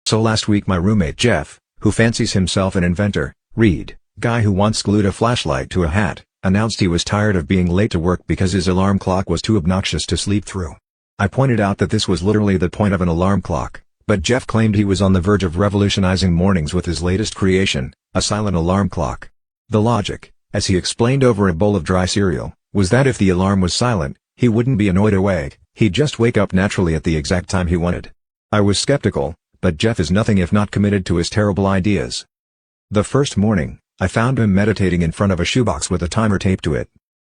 So last week my roommate Jeff, who fancies himself an inventor, guy who once glued a flashlight to a hat, announced he was tired of being late to work because his alarm clock was too obnoxious to sleep through. I pointed out that this was literally the point of an alarm clock, but Jeff claimed he was on the verge of revolutionizing mornings with his latest creation, a silent alarm clock. The logic, as he explained over a bowl of dry cereal, was that if the alarm was silent, he wouldn't be annoyed awake, he'd just wake up naturally at the exact time he wanted. I was skeptical, but Jeff is nothing if not committed to his terrible ideas. The first morning, I found him meditating in front of a shoebox with a timer taped to it.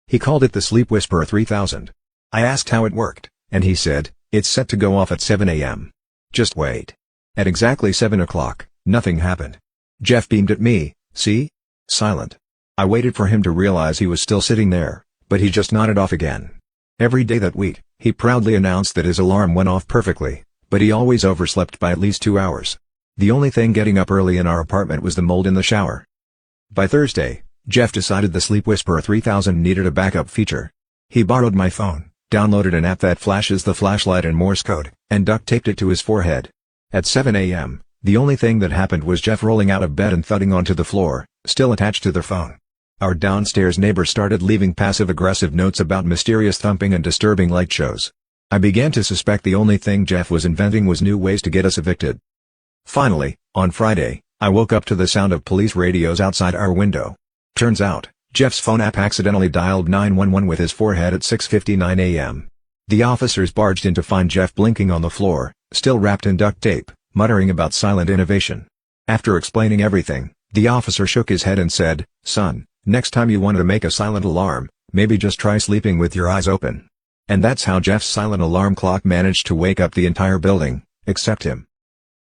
He called it the Sleep Whisperer 3000. I asked how it worked, and he said, "It's set to go off at 7 a.m. Just wait." At exactly 7 o'clock, nothing happened. Jeff beamed at me, "See? Silent." I waited for him to realize he was still sitting there, but he just nodded off again. Every day that week, he proudly announced that his alarm went off perfectly, but he always overslept by at least 2 hours. The only thing getting up early in our apartment was the mold in the shower. By Thursday, Jeff decided the Sleep Whisperer 3000 needed a backup feature. He borrowed my phone, downloaded an app that flashes the flashlight in Morse code, and duct-taped it to his forehead. At 7 a.m., the only thing that happened was Jeff rolling out of bed and thudding onto the floor, still attached to the phone. Our downstairs neighbor started leaving passive-aggressive notes about mysterious thumping and disturbing light shows. I began to suspect the only thing Jeff was inventing was new ways to get us evicted. Finally, on Friday, I woke up to the sound of police radios outside our window. Turns out, Jeff's phone app accidentally dialed 911 with his forehead at 6:59 a.m. The officers barged in to find Jeff blinking on the floor, still wrapped in duct tape, muttering about silent innovation. After explaining everything, the officer shook his head and said, "Son, next time you want to make a silent alarm, maybe just try sleeping with your eyes open." And that's how Jeff's silent alarm clock managed to wake up the entire building, except him.